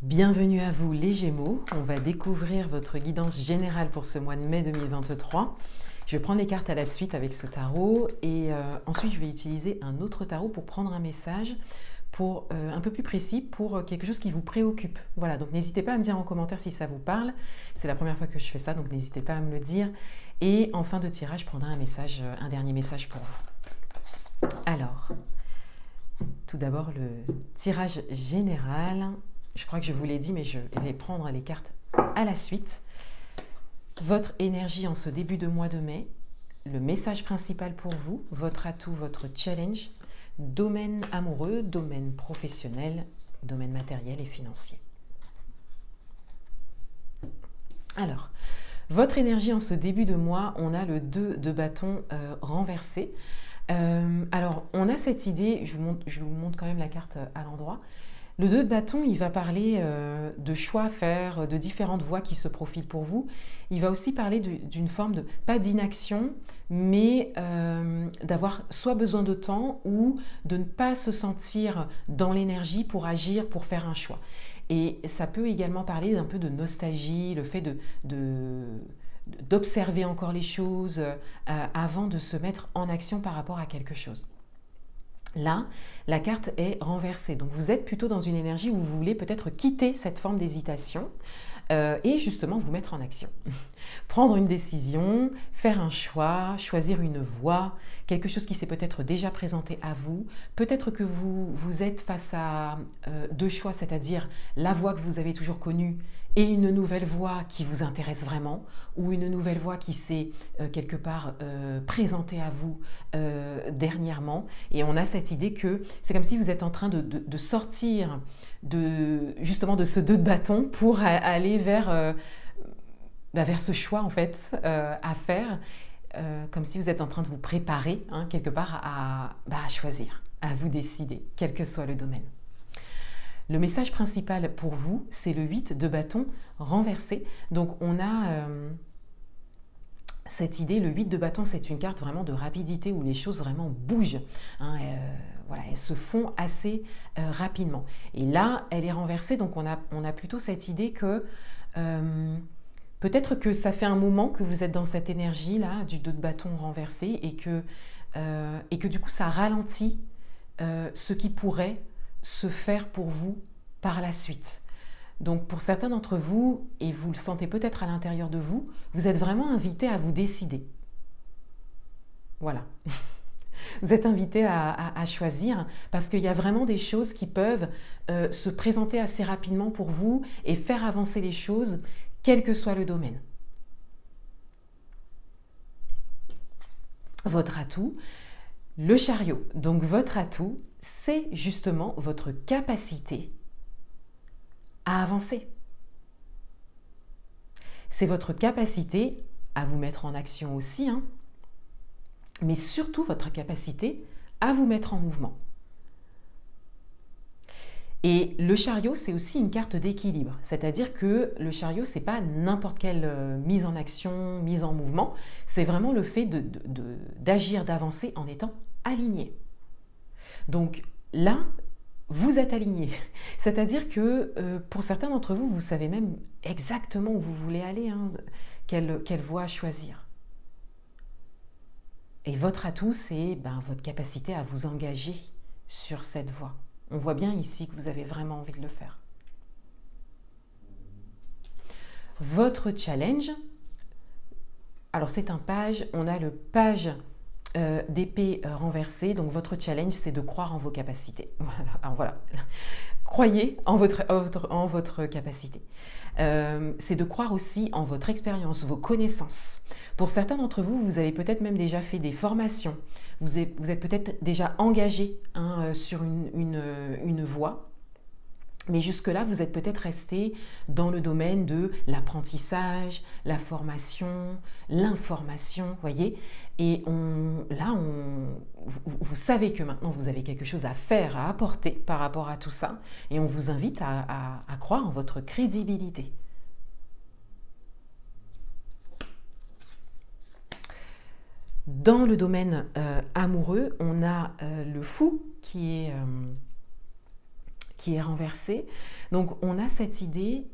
Bienvenue à vous les Gémeaux, on va découvrir votre guidance générale pour ce mois de mai 2023. Je vais prendre les cartes à la suite avec ce tarot et ensuite je vais utiliser un autre tarot pour prendre un message pour, un peu plus précis pour quelque chose qui vous préoccupe. Voilà, donc n'hésitez pas à me dire en commentaire si ça vous parle. C'est la première fois que je fais ça, donc n'hésitez pas à me le dire. Et en fin de tirage, je prendrai un dernier message pour vous. Alors, tout d'abord le tirage général. Je crois que je vous l'ai dit, mais je vais prendre les cartes à la suite. Votre énergie en ce début de mois de mai, le message principal pour vous, votre atout, votre challenge, domaine amoureux, domaine professionnel, domaine matériel et financier. Alors, votre énergie en ce début de mois, on a le 2 de bâton renversé. Alors, on a cette idée, je vous montre quand même la carte à l'endroit. Le 2 de bâton, il va parler de choix à faire, de différentes voies qui se profilent pour vous. Il va aussi parler d'une forme de, pas d'inaction, mais d'avoir soit besoin de temps ou de ne pas se sentir dans l'énergie pour agir, pour faire un choix. Et ça peut également parler d'un peu de nostalgie, le fait d'observer encore les choses avant de se mettre en action par rapport à quelque chose. Là, la carte est renversée. Donc, vous êtes plutôt dans une énergie où vous voulez peut-être quitter cette forme d'hésitation et justement vous mettre en action. Prendre une décision, faire un choix, choisir une voie, quelque chose qui s'est peut-être déjà présenté à vous. Peut-être que vous êtes face à deux choix, c'est-à-dire la voie que vous avez toujours connue et une nouvelle voie qui vous intéresse vraiment, ou une nouvelle voie qui s'est quelque part présentée à vous dernièrement. Et on a cette idée que c'est comme si vous êtes en train de sortir justement de ce 2 de bâton pour aller vers ce choix en fait à faire, comme si vous êtes en train de vous préparer quelque part à choisir, à vous décider, quel que soit le domaine. Le message principal pour vous, c'est le 8 de bâton renversé. Donc on a cette idée, le 8 de bâton, c'est une carte vraiment de rapidité où les choses vraiment bougent. Voilà, elles se font assez rapidement. Et là, elle est renversée, donc on a plutôt cette idée que peut-être que ça fait un moment que vous êtes dans cette énergie-là, du 2 de bâton renversé, et que du coup, ça ralentit ce qui pourrait se faire pour vous par la suite. Donc pour certains d'entre vous, et vous le sentez peut-être à l'intérieur de vous, vous êtes vraiment invité à vous décider. Voilà. Vous êtes invité à choisir parce qu'il y a vraiment des choses qui peuvent se présenter assez rapidement pour vous et faire avancer les choses, quel que soit le domaine. Votre atout, le chariot. Donc votre atout, c'est justement votre capacité à avancer. C'est votre capacité à vous mettre en action aussi, mais surtout votre capacité à vous mettre en mouvement. Et le chariot, c'est aussi une carte d'équilibre, c'est-à-dire que le chariot, c'est pas n'importe quelle mise en action, mise en mouvement, c'est vraiment le fait d'agir, d'avancer en étant aligné. Donc là, vous êtes aligné, c'est-à-dire que pour certains d'entre vous, vous savez même exactement où vous voulez aller, quelle voie choisir. Et votre atout, c'est votre capacité à vous engager sur cette voie. On voit bien ici que vous avez vraiment envie de le faire. Votre challenge, alors c'est un page, on a le page d'épée renversée, donc votre challenge c'est de croire en vos capacités. Voilà, alors voilà. Croyez en votre capacité. C'est de croire aussi en votre expérience, vos connaissances. Pour certains d'entre vous, vous avez peut-être même déjà fait des formations, vous êtes peut-être déjà engagé sur une voie. Mais jusque-là, vous êtes peut-être resté dans le domaine de l'apprentissage, la formation, l'information, voyez. Et vous savez que maintenant, vous avez quelque chose à faire, à apporter par rapport à tout ça. Et on vous invite à croire en votre crédibilité. Dans le domaine amoureux, on a le fou qui qui est renversé. Donc on a cette idée,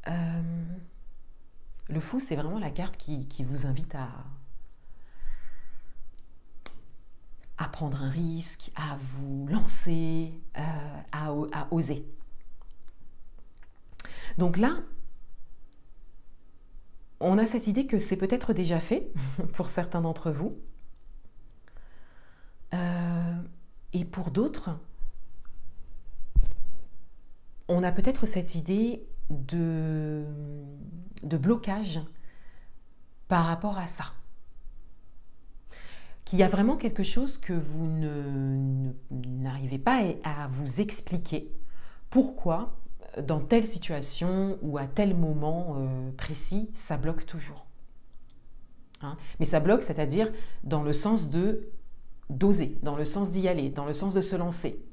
le fou c'est vraiment la carte qui vous invite à prendre un risque, à vous lancer, à oser. Donc là, on a cette idée que c'est peut-être déjà fait pour certains d'entre vous. Et pour d'autres, on a peut-être cette idée de blocage par rapport à ça. Qu'il y a vraiment quelque chose que vous n'arrivez pas à vous expliquer. Pourquoi, dans telle situation ou à tel moment précis, ça bloque toujours. Hein? Mais ça bloque, c'est-à-dire dans le sens d'oser, dans le sens d'y aller, dans le sens de se lancer.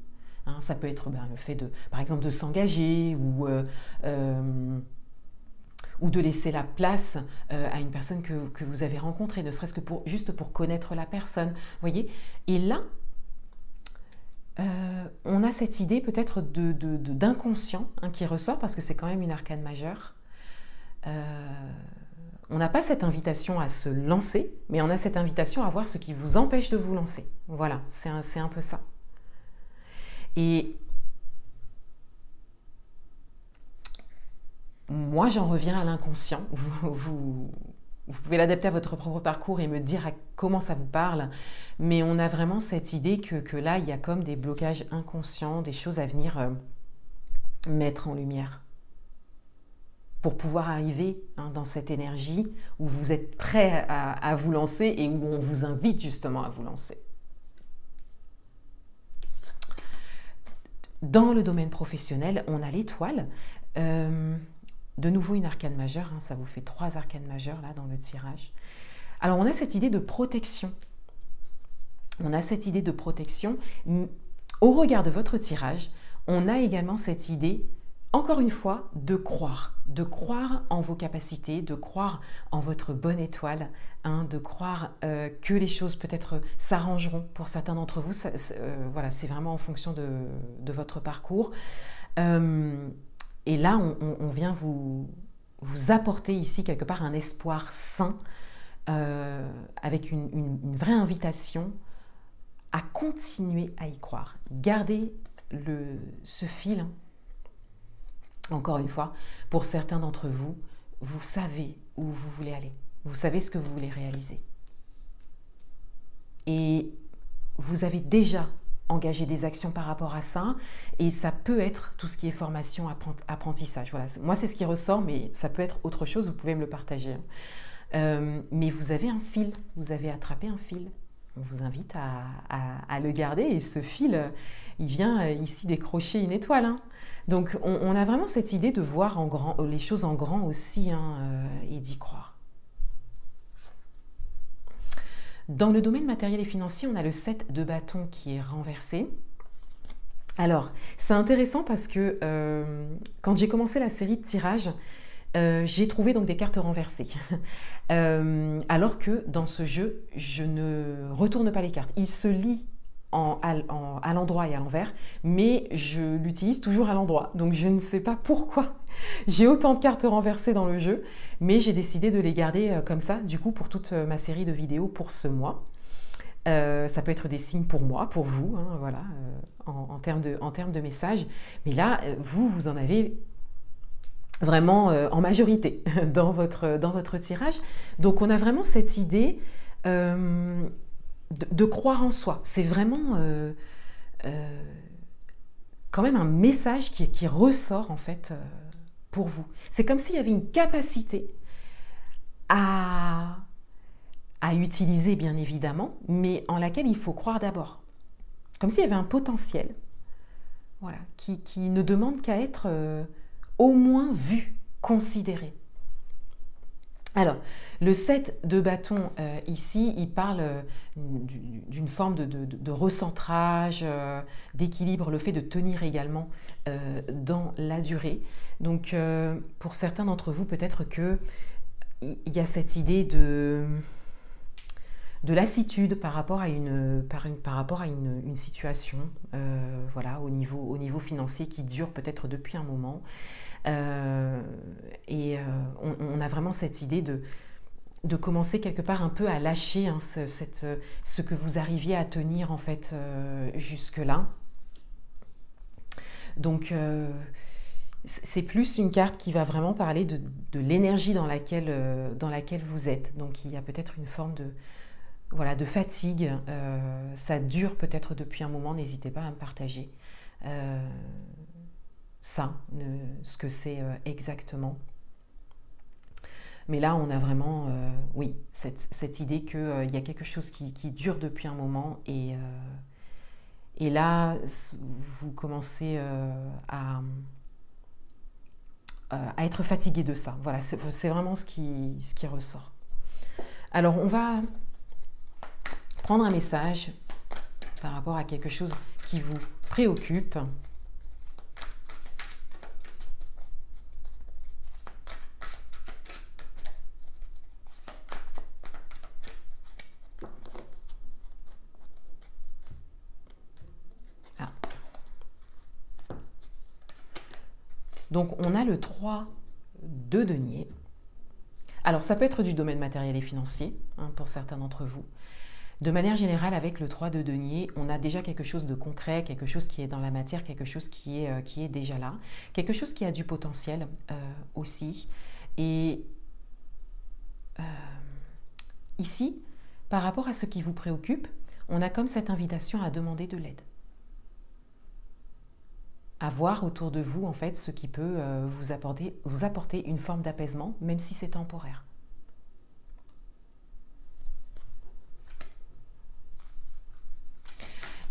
Hein? Ça peut être le fait, par exemple, de s'engager ou de laisser la place à une personne que vous avez rencontrée, ne serait-ce que juste pour connaître la personne. Voyez? Et là, on a cette idée peut-être d'inconscient qui ressort, parce que c'est quand même une arcane majeure. On n'a pas cette invitation à se lancer, mais on a cette invitation à voir ce qui vous empêche de vous lancer. Voilà, c'est un peu ça. Et moi, j'en reviens à l'inconscient. Vous pouvez l'adapter à votre propre parcours et me dire comment ça vous parle, mais on a vraiment cette idée que là, il y a comme des blocages inconscients, des choses à venir mettre en lumière pour pouvoir arriver dans cette énergie où vous êtes prêt à vous lancer et où on vous invite justement à vous lancer. Dans le domaine professionnel, on a l'étoile. De nouveau une arcane majeure, ça vous fait 3 arcanes majeures là dans le tirage. Alors on a cette idée de protection. On a cette idée de protection. Au regard de votre tirage, on a également cette idée, encore une fois, de croire en vos capacités, de croire en votre bonne étoile, de croire que les choses peut-être s'arrangeront pour certains d'entre vous. Voilà, c'est vraiment en fonction de votre parcours. Et là, on vient vous apporter ici quelque part un espoir sain, avec une vraie invitation à continuer à y croire. Gardez ce fil. Encore une fois, pour certains d'entre vous, vous savez où vous voulez aller. Vous savez ce que vous voulez réaliser. Et vous avez déjà engagé des actions par rapport à ça. Et ça peut être tout ce qui est formation, apprentissage. Voilà. Moi, c'est ce qui ressort, mais ça peut être autre chose. Vous pouvez me le partager. Mais vous avez un fil. Vous avez attrapé un fil. On vous invite à le garder. Et ce fil, il vient ici décrocher une étoile. Donc, on a vraiment cette idée de voir en grand, les choses en grand aussi, et d'y croire. Dans le domaine matériel et financier, on a le 7 de bâton qui est renversé. Alors, c'est intéressant parce que quand j'ai commencé la série de tirages, j'ai trouvé donc des cartes renversées. Alors que dans ce jeu, je ne retourne pas les cartes. Il se lit à l'endroit et à l'envers, mais je l'utilise toujours à l'endroit. Donc je ne sais pas pourquoi j'ai autant de cartes renversées dans le jeu, mais j'ai décidé de les garder comme ça, du coup, pour toute ma série de vidéos pour ce mois. Ça peut être des signes pour moi, pour vous, voilà, en termes de messages. Mais là, vous en avez vraiment en majorité dans votre tirage. Donc on a vraiment cette idée de croire en soi. C'est vraiment quand même un message qui ressort en fait pour vous. C'est comme s'il y avait une capacité à utiliser bien évidemment, mais en laquelle il faut croire d'abord. Comme s'il y avait un potentiel, voilà, qui ne demande qu'à être au moins vu, considéré. Alors, le 7 de bâton ici, il parle d'une forme de recentrage, d'équilibre, le fait de tenir également dans la durée. Donc, pour certains d'entre vous, peut-être qu'il y a cette idée de lassitude par rapport à une situation, voilà, au niveau financier qui dure peut-être depuis un moment. On a vraiment cette idée de commencer quelque part un peu à lâcher hein, ce que vous arriviez à tenir en fait jusque-là. Donc c'est plus une carte qui va vraiment parler de l'énergie dans laquelle vous êtes. Donc il y a peut-être une forme de fatigue. Ça dure peut-être depuis un moment, n'hésitez pas à me partager ce que c'est exactement. Mais là, on a vraiment, oui, cette idée qu'il y a quelque chose qui dure depuis un moment et là, vous commencez à être fatigué de ça. Voilà, c'est vraiment ce qui ressort. Alors, on va prendre un message par rapport à quelque chose qui vous préoccupe. Donc, on a le 3 de denier. Alors, ça peut être du domaine matériel et financier, hein, pour certains d'entre vous. De manière générale, avec le 3 de denier, on a déjà quelque chose de concret, quelque chose qui est dans la matière, quelque chose qui est déjà là, quelque chose qui a du potentiel aussi. Et ici, par rapport à ce qui vous préoccupe, on a comme cette invitation à demander de l'aide. À voir autour de vous, en fait, ce qui peut vous apporter une forme d'apaisement, même si c'est temporaire.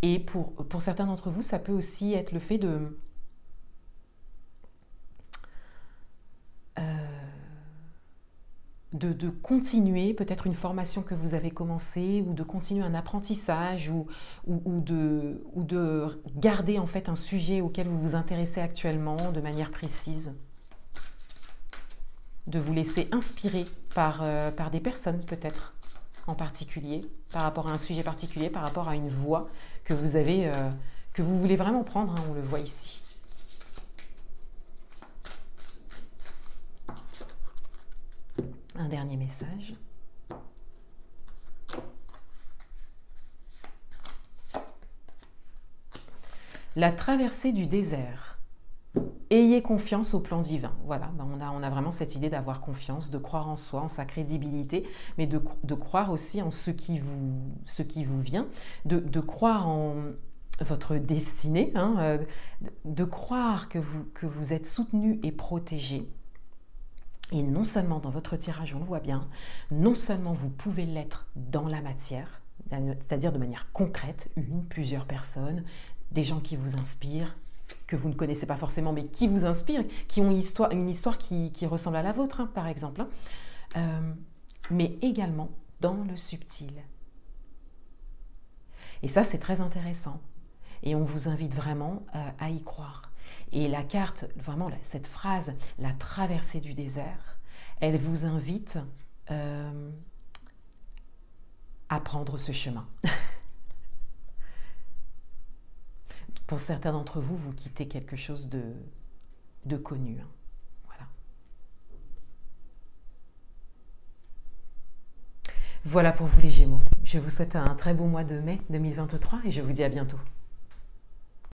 Et pour certains d'entre vous, ça peut aussi être le fait de continuer peut-être une formation que vous avez commencée ou de continuer un apprentissage ou de garder en fait un sujet auquel vous vous intéressez actuellement de manière précise. De vous laisser inspirer par des personnes peut-être en particulier, par rapport à un sujet particulier, par rapport à une voie que vous avez, que vous voulez vraiment prendre, hein, on le voit ici. Un dernier message. La traversée du désert. Ayez confiance au plan divin. Voilà, on a vraiment cette idée d'avoir confiance, de croire en soi, en sa crédibilité, mais de croire aussi en ce qui vous vient, de croire en votre destinée, hein, de croire que vous êtes soutenu et protégé. Et non seulement dans votre tirage, on le voit bien, non seulement vous pouvez l'être dans la matière, c'est-à-dire de manière concrète, plusieurs personnes, des gens qui vous inspirent, que vous ne connaissez pas forcément, mais qui vous inspirent, qui ont une histoire qui ressemble à la vôtre, hein, par exemple, mais également dans le subtil. Et ça, c'est très intéressant. Et on vous invite vraiment à y croire. Et la carte, vraiment cette phrase, la traversée du désert, elle vous invite à prendre ce chemin. Pour certains d'entre vous, vous quittez quelque chose de connu. Hein. Voilà. Voilà pour vous les Gémeaux. Je vous souhaite un très beau mois de mai 2023 et je vous dis à bientôt.